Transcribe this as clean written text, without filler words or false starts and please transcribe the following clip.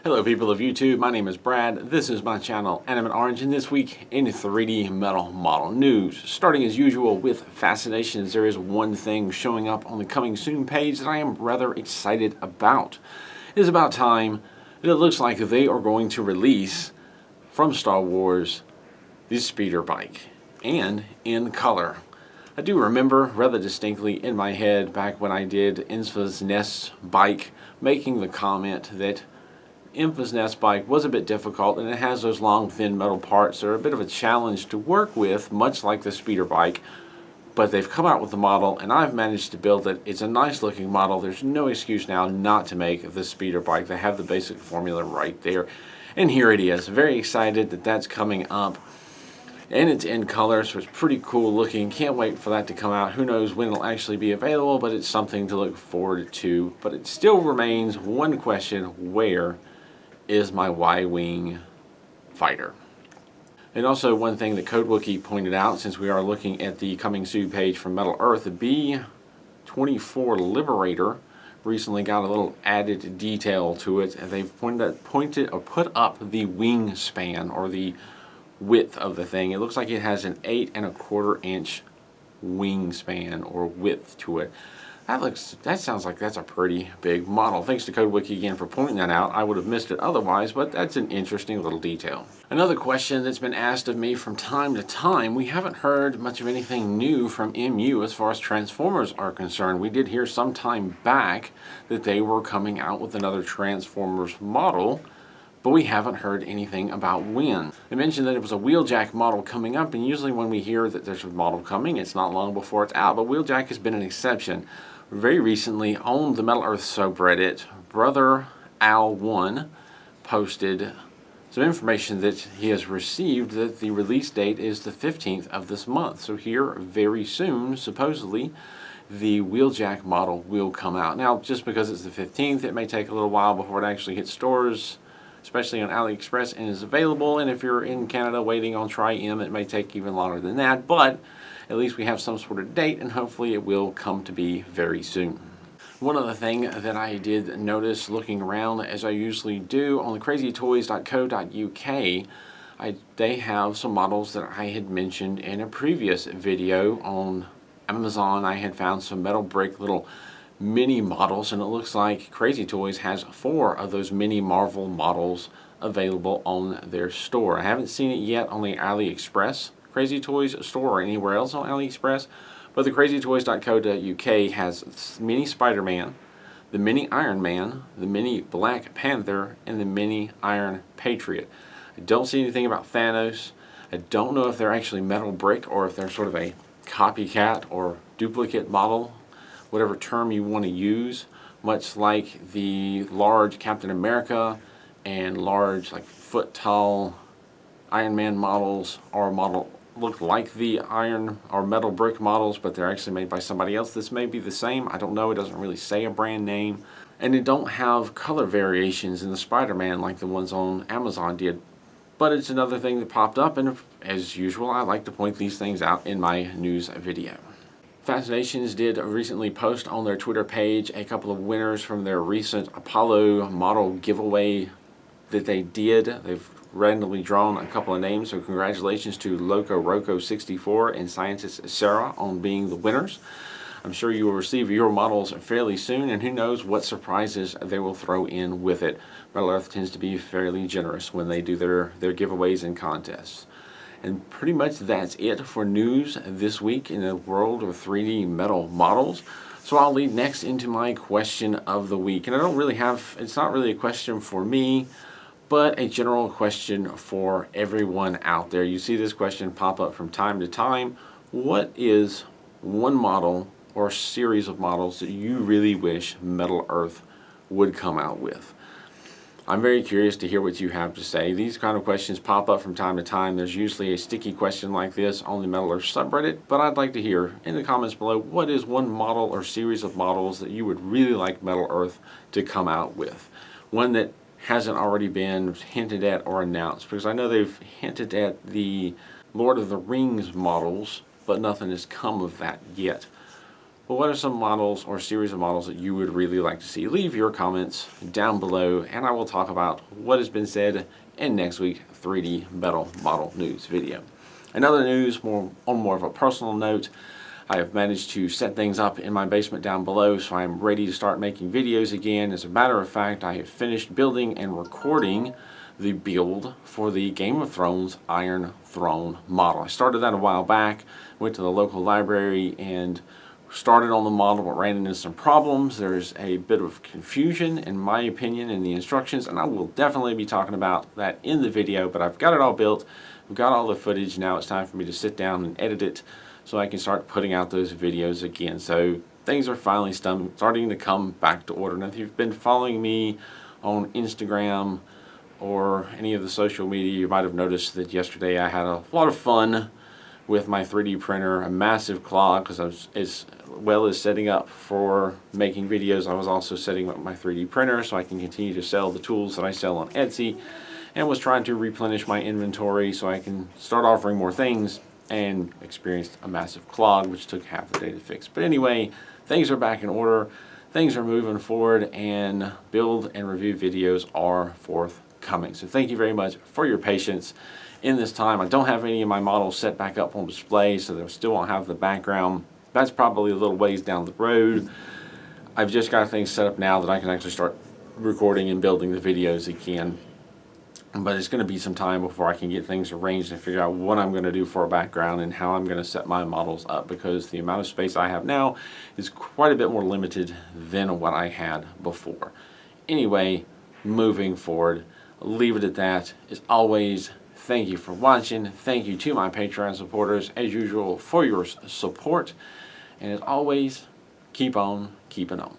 Hello people of YouTube, my name is Brad, this is my channel Animate Orange, and this week in 3D metal model news. Starting as usual with Fascinations, there is one thing showing up on the coming soon page that I am rather excited about. It is about time that it looks like they are going to release from Star Wars the speeder bike, and in color. I do remember rather distinctly in my head back when I did Enfys Nest's bike making the comment that Enfys Nest bike was a bit difficult, and it has those long thin metal parts that are a bit of a challenge to work with, much like the speeder bike. But they've come out with the model and I've managed to build it. It's a nice looking model. There's no excuse now not to make the speeder bike. They have the basic formula right there, and here it is. Very excited that that's coming up, and it's in color, so it's pretty cool looking. Can't wait for that to come out. Who knows when it'll actually be available, but it's something to look forward to. But it still remains one question: where is my Y-Wing fighter? And also one thing that CodeWookie pointed out, since we are looking at the coming soon page from Metal Earth, the B-24 Liberator recently got a little added detail to it, and they've put up the wingspan, or the width of the thing. It looks like it has an 8¼ inch wingspan or width to it. That sounds like that's a pretty big model. Thanks to CodeWiki again for pointing that out. I would have missed it otherwise, but that's an interesting little detail. Another question that's been asked of me from time to time: we haven't heard much of anything new from MU as far as Transformers are concerned. We did hear some time back that they were coming out with another Transformers model, but we haven't heard anything about when. They mentioned that it was a WheelJack model coming up, and usually when we hear that there's a model coming, it's not long before it's out, but WheelJack has been an exception. Very recently, on the Metal Earth subreddit, Brother Al1 posted some information that he has received, that the release date is the 15th of this month. So here, very soon, supposedly, the WheelJack model will come out. Now, just because it's the 15th, it may take a little while before it actually hits stores, especially on AliExpress, and is available. And if you're in Canada waiting on Tri-M, it may take even longer than that, but at least we have some sort of date, and hopefully it will come to be very soon. One other thing that I did notice looking around, as I usually do, on the crazytoys.co.uk, they have some models that I had mentioned in a previous video. On Amazon, I had found some metal brick little mini models, and it looks like Crazy Toys has 4 of those mini Marvel models available on their store. I haven't seen it yet on the AliExpress Crazy Toys store or anywhere else on AliExpress, but the crazytoys.co.uk has mini Spider-Man, the mini Iron Man, the mini Black Panther, and the mini Iron Patriot. I don't see anything about Thanos. I don't know if they're actually metal brick or if they're sort of a copycat or duplicate model, whatever term you want to use, much like the large Captain America and large, like, foot-tall Iron Man models look like the iron or metal brick models, but they're actually made by somebody else. This may be the same. I don't know. It doesn't really say a brand name. And they don't have color variations in the Spider-Man like the ones on Amazon did. But it's another thing that popped up, and as usual, I like to point these things out in my news video. Fascinations did recently post on their Twitter page a couple of winners from their recent Apollo model giveaway that they did. They've randomly drawn a couple of names, so congratulations to Loco Roco 64 and Scientist Sarah on being the winners. I'm sure you will receive your models fairly soon, and who knows what surprises they will throw in with it. Metal Earth tends to be fairly generous when they do their giveaways and contests. And pretty much that's it for news this week in the world of 3D metal models. So I'll lead next into my question of the week. And I don't really have, it's not really a question for me, but a general question for everyone out there. You see this question pop up from time to time. What is one model or series of models that you really wish Metal Earth would come out with? I'm very curious to hear what you have to say. These kind of questions pop up from time to time. There's usually a sticky question like this on the Metal Earth subreddit, but I'd like to hear in the comments below, what is one model or series of models that you would really like Metal Earth to come out with? One that hasn't already been hinted at or announced, because I know they've hinted at the Lord of the Rings models, but nothing has come of that yet. But what are some models or series of models that you would really like to see? Leave your comments down below, and I will talk about what has been said in next week's 3D metal model news video. Another news on more of a personal note, I have managed to set things up in my basement down below, so I'm ready to start making videos again. As a matter of fact, I have finished building and recording the build for the Game of Thrones Iron Throne model. I started that a while back, went to the local library and started on the model, but ran into some problems. There's a bit of confusion, in my opinion, in the instructions, and I will definitely be talking about that in the video, but I've got it all built. We've got all the footage. Now it's time for me to sit down and edit it so I can start putting out those videos again. So things are finally starting to come back to order. Now, if you've been following me on Instagram or any of the social media, you might have noticed that yesterday I had a lot of fun with my 3D printer, a massive clog, because I was, as well as setting up for making videos, I was also setting up my 3D printer so I can continue to sell the tools that I sell on Etsy, and was trying to replenish my inventory so I can start offering more things, and experienced a massive clog which took half the day to fix. But anyway, things are back in order, things are moving forward, and build and review videos are forthcoming. So thank you very much for your patience in this time. I don't have any of my models set back up on display, so they still won't have the background. That's probably a little ways down the road. I've just got things set up now that I can actually start recording and building the videos again. But it's going to be some time before I can get things arranged and figure out what I'm going to do for a background and how I'm going to set my models up, because the amount of space I have now is quite a bit more limited than what I had before. Anyway, moving forward, I'll leave it at that. As always, thank you for watching. Thank you to my Patreon supporters, as usual, for your support. And as always, keep on keeping on.